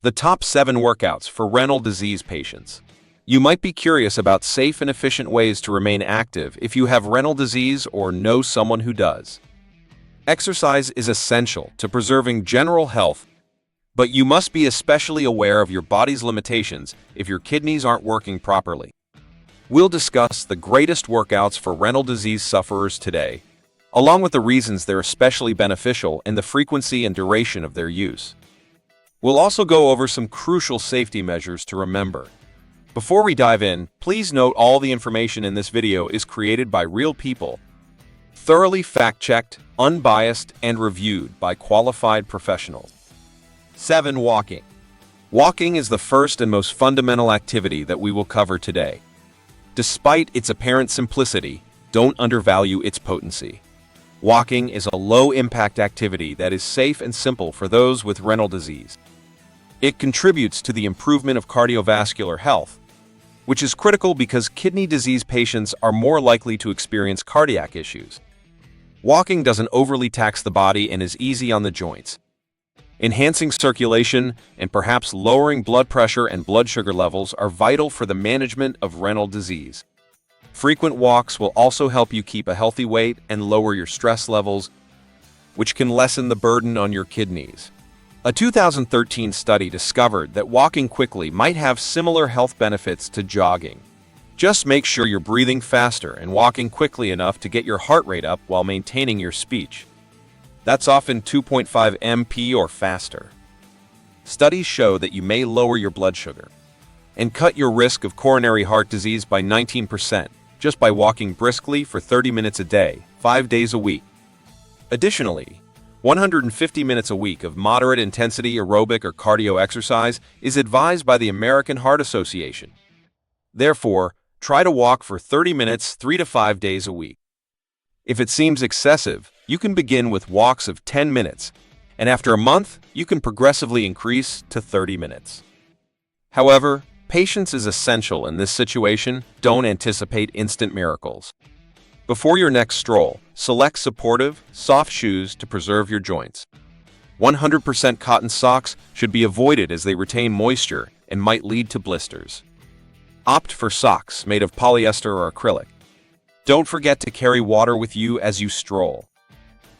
The top 7 workouts for renal disease patients. You might be curious about safe and efficient ways to remain active if you have renal disease or know someone who does. Exercise is essential to preserving general health, but you must be especially aware of your body's limitations if your kidneys aren't working properly. We'll discuss the greatest workouts for renal disease sufferers today, along with the reasons they're especially beneficial and the frequency and duration of their use. We'll also go over some crucial safety measures to remember. Before we dive in, please note all the information in this video is created by real people, thoroughly fact-checked, unbiased, and reviewed by qualified professionals. 7. Walking. Walking is the first and most fundamental activity that we will cover today. Despite its apparent simplicity, don't undervalue its potency. Walking is a low-impact activity that is safe and simple for those with renal disease. It contributes to the improvement of cardiovascular health, which is critical because kidney disease patients are more likely to experience cardiac issues. Walking doesn't overly tax the body and is easy on the joints. Enhancing circulation and perhaps lowering blood pressure and blood sugar levels are vital for the management of renal disease. Frequent walks will also help you keep a healthy weight and lower your stress levels, which can lessen the burden on your kidneys. A 2013 study discovered that walking quickly might have similar health benefits to jogging. Just make sure you're breathing faster and walking quickly enough to get your heart rate up while maintaining your speech. That's often 2.5 mph or faster. Studies show that you may lower your blood sugar and cut your risk of coronary heart disease by 19% just by walking briskly for 30 minutes a day, 5 days a week. Additionally, 150 minutes a week of moderate intensity aerobic or cardio exercise is advised by the American Heart Association. Therefore, try to walk for 30 minutes 3 to 5 days a week. If it seems excessive, you can begin with walks of 10 minutes, and after a month, you can progressively increase to 30 minutes. However, patience is essential in this situation. Don't anticipate instant miracles. Before your next stroll, select supportive, soft shoes to preserve your joints. 100% cotton socks should be avoided as they retain moisture and might lead to blisters. Opt for socks made of polyester or acrylic. Don't forget to carry water with you as you stroll.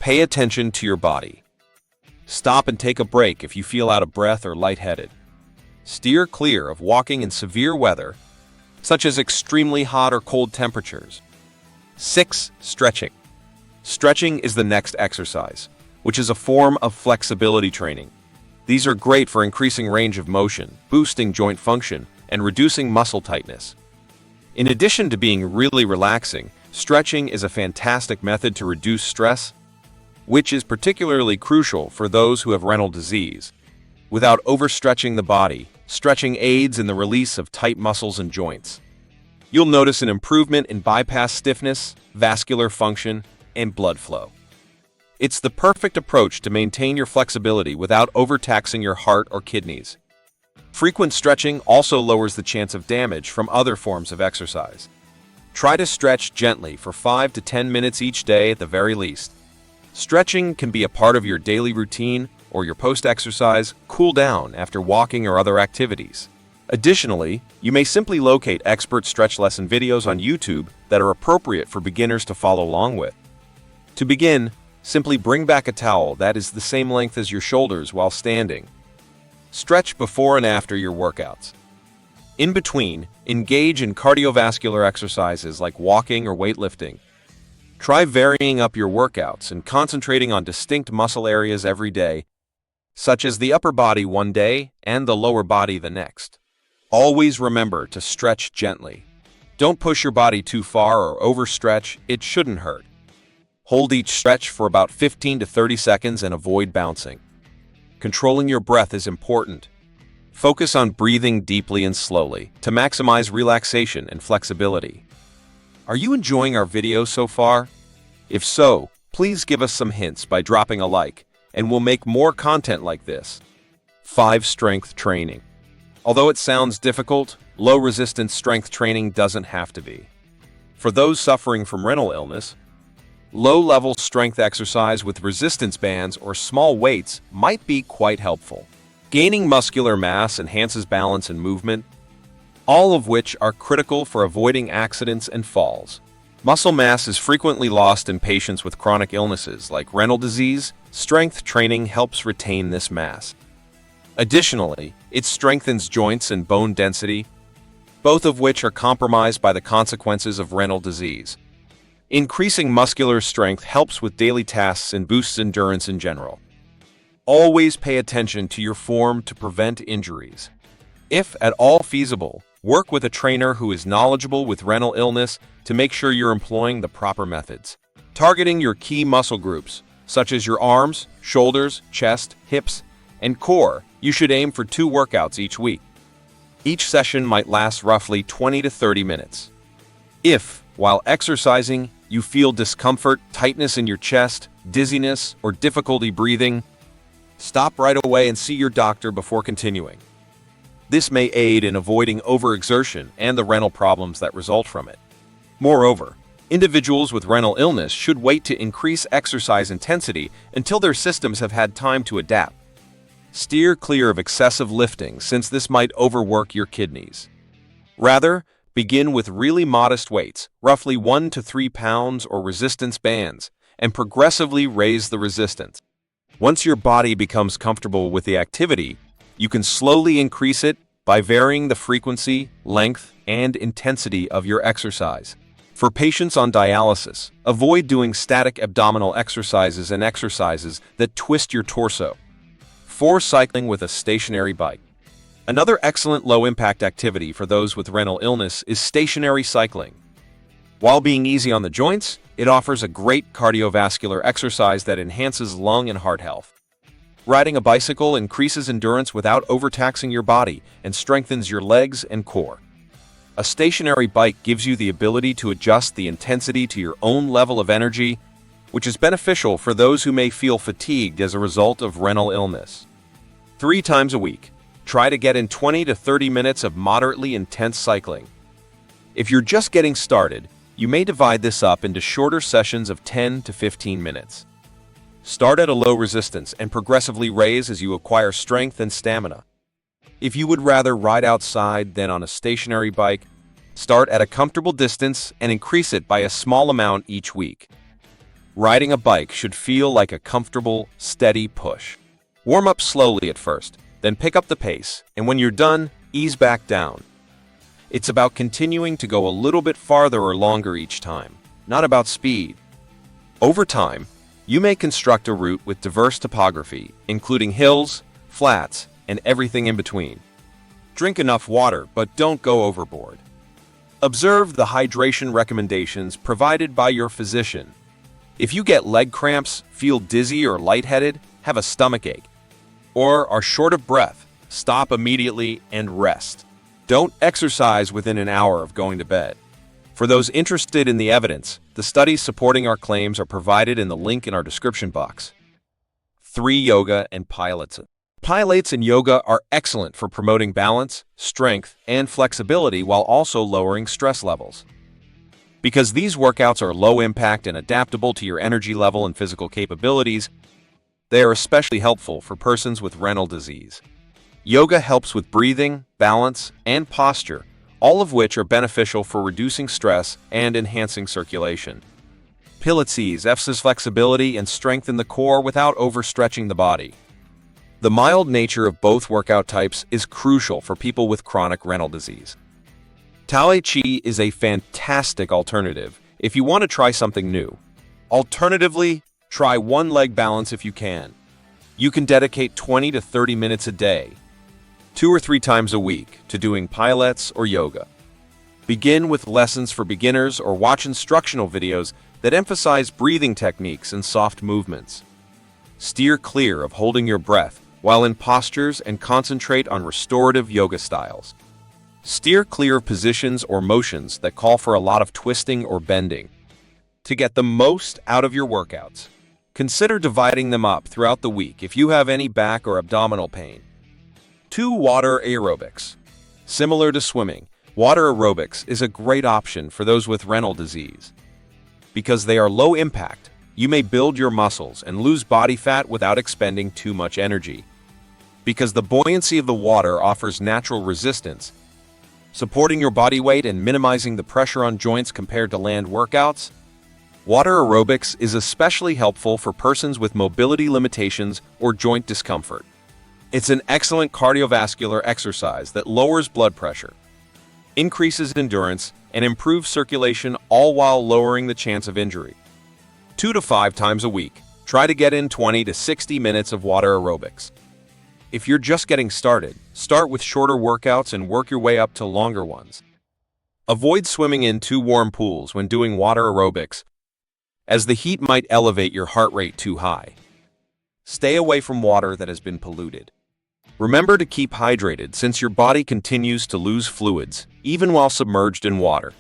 Pay attention to your body. Stop and take a break if you feel out of breath or lightheaded. Steer clear of walking in severe weather, such as extremely hot or cold temperatures. 6. Stretching. Stretching is the next exercise, which is a form of flexibility training. These are great for increasing range of motion, boosting joint function, and reducing muscle tightness. In addition to being really relaxing, stretching is a fantastic method to reduce stress, which is particularly crucial for those who have renal disease. Without overstretching the body, stretching aids in the release of tight muscles and joints. You'll notice an improvement in bypass stiffness, vascular function, and blood flow. It's the perfect approach to maintain your flexibility without overtaxing your heart or kidneys. Frequent stretching also lowers the chance of damage from other forms of exercise. Try to stretch gently for 5 to 10 minutes each day at the very least. Stretching can be a part of your daily routine or your post-exercise cool down after walking or other activities. Additionally, you may simply locate expert stretch lesson videos on YouTube that are appropriate for beginners to follow along with. To begin, simply bring back a towel that is the same length as your shoulders while standing. Stretch before and after your workouts. In between, engage in cardiovascular exercises like walking or weightlifting. Try varying up your workouts and concentrating on distinct muscle areas every day, such as the upper body one day and the lower body the next. Always remember to stretch gently. Don't push your body too far or overstretch, it shouldn't hurt. Hold each stretch for about 15 to 30 seconds and avoid bouncing. Controlling your breath is important. Focus on breathing deeply and slowly to maximize relaxation and flexibility. Are you enjoying our video so far? If so, please give us some hints by dropping a like, and we'll make more content like this. 5. Strength training. Although it sounds difficult, low-resistance strength training doesn't have to be. For those suffering from renal illness, low-level strength exercise with resistance bands or small weights might be quite helpful. Gaining muscular mass enhances balance and movement, all of which are critical for avoiding accidents and falls. Muscle mass is frequently lost in patients with chronic illnesses like renal disease. Strength training helps retain this mass. Additionally, it strengthens joints and bone density, both of which are compromised by the consequences of renal disease. Increasing muscular strength helps with daily tasks and boosts endurance in general. Always pay attention to your form to prevent injuries. If at all feasible, work with a trainer who is knowledgeable with renal illness to make sure you're employing the proper methods. Targeting your key muscle groups, such as your arms, shoulders, chest, hips, and core, you should aim for 2 workouts each week. Each session might last roughly 20 to 30 minutes. If, while exercising, you feel discomfort, tightness in your chest, dizziness, or difficulty breathing, stop right away and see your doctor before continuing. This may aid in avoiding overexertion and the renal problems that result from it. Moreover, individuals with renal illness should wait to increase exercise intensity until their systems have had time to adapt. Steer clear of excessive lifting since this might overwork your kidneys. Rather, begin with really modest weights, roughly 1 to 3 pounds or resistance bands, and progressively raise the resistance. Once your body becomes comfortable with the activity, you can slowly increase it by varying the frequency, length, and intensity of your exercise. For patients on dialysis, avoid doing static abdominal exercises and exercises that twist your torso. For cycling with a stationary bike. Another excellent low-impact activity for those with renal illness is stationary cycling. While being easy on the joints, it offers a great cardiovascular exercise that enhances lung and heart health. Riding a bicycle increases endurance without overtaxing your body and strengthens your legs and core. A stationary bike gives you the ability to adjust the intensity to your own level of energy, which is beneficial for those who may feel fatigued as a result of renal illness. 3 times a week, try to get in 20 to 30 minutes of moderately intense cycling. If you're just getting started, you may divide this up into shorter sessions of 10 to 15 minutes. Start at a low resistance and progressively raise as you acquire strength and stamina. If you would rather ride outside than on a stationary bike, start at a comfortable distance and increase it by a small amount each week. Riding a bike should feel like a comfortable, steady push. Warm up slowly at first, then pick up the pace, and when you're done, ease back down. It's about continuing to go a little bit farther or longer each time, not about speed. Over time, you may construct a route with diverse topography, including hills, flats, and everything in between. Drink enough water, but don't go overboard. Observe the hydration recommendations provided by your physician. If you get leg cramps, feel dizzy or lightheaded, have a stomachache, or are short of breath, stop immediately and rest. Don't exercise within an hour of going to bed. For those interested in the evidence, the studies supporting our claims are provided in the link in our description box. 3. Yoga and Pilates. Pilates and yoga are excellent for promoting balance, strength, and flexibility while also lowering stress levels. Because these workouts are low impact and adaptable to your energy level and physical capabilities, they are especially helpful for persons with renal disease. Yoga helps with breathing, balance, and posture, all of which are beneficial for reducing stress and enhancing circulation. Pilates emphasizes flexibility and strength in the core without overstretching the body. The mild nature of both workout types is crucial for people with chronic renal disease. Tai Chi is a fantastic alternative if you want to try something new. Alternatively, try one-leg balance if you can. You can dedicate 20 to 30 minutes a day, 2 or 3 times a week, to doing Pilates or yoga. Begin with lessons for beginners or watch instructional videos that emphasize breathing techniques and soft movements. Steer clear of holding your breath while in postures and concentrate on restorative yoga styles. Steer clear of positions or motions that call for a lot of twisting or bending. To get the most out of your workouts, consider dividing them up throughout the week if you have any back or abdominal pain. 2. Water aerobics. Similar to swimming, water aerobics is a great option for those with renal disease. Because they are low impact, you may build your muscles and lose body fat without expending too much energy. because the buoyancy of the water offers natural resistance, supporting your body weight and minimizing the pressure on joints compared to land workouts. Water aerobics is especially helpful for persons with mobility limitations or joint discomfort. It's an excellent cardiovascular exercise that lowers blood pressure, increases endurance, and improves circulation, all while lowering the chance of injury. 2 to 5 times a week, try to get in 20 to 60 minutes of water aerobics. If you're just getting started, start with shorter workouts and work your way up to longer ones. Avoid swimming in too warm pools when doing water aerobics, as the heat might elevate your heart rate too high. Stay away from water that has been polluted. Remember to keep hydrated since your body continues to lose fluids, even while submerged in water.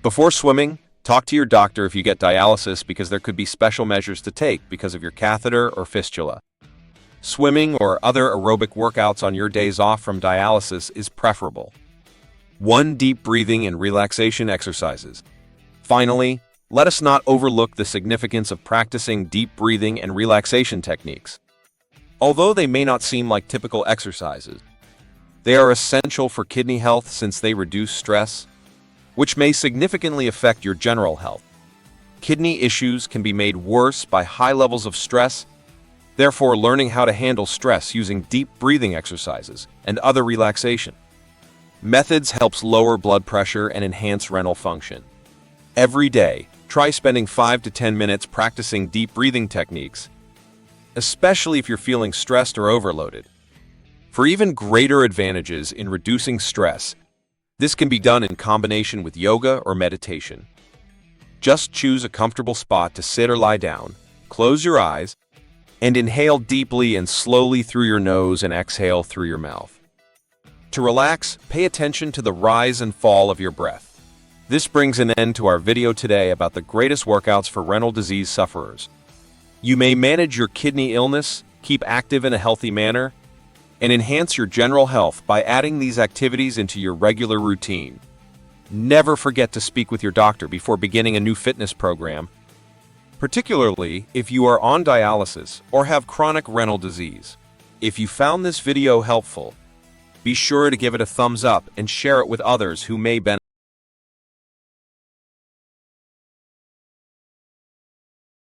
Before swimming, talk to your doctor if you get dialysis because there could be special measures to take because of your catheter or fistula. Swimming or other aerobic workouts on your days off from dialysis is preferable. 1. Deep breathing and relaxation exercises. Finally, let us not overlook the significance of practicing deep breathing and relaxation techniques. Although they may not seem like typical exercises, they are essential for kidney health since they reduce stress, which may significantly affect your general health. Kidney issues can be made worse by high levels of stress. Therefore, learning how to handle stress using deep breathing exercises and other relaxation methods helps lower blood pressure and enhance renal function. Every day, try spending 5 to 10 minutes practicing deep breathing techniques, especially if you're feeling stressed or overloaded. For even greater advantages in reducing stress, this can be done in combination with yoga or meditation. Just choose a comfortable spot to sit or lie down, close your eyes, and inhale deeply and slowly through your nose and exhale through your mouth. To relax, pay attention to the rise and fall of your breath. This brings an end to our video today about the greatest workouts for renal disease sufferers. You may manage your kidney illness, keep active in a healthy manner, and enhance your general health by adding these activities into your regular routine. Never forget to speak with your doctor before beginning a new fitness program, particularly if you are on dialysis or have chronic renal disease. If you found this video helpful, be sure to give it a thumbs up and share it with others who may benefit.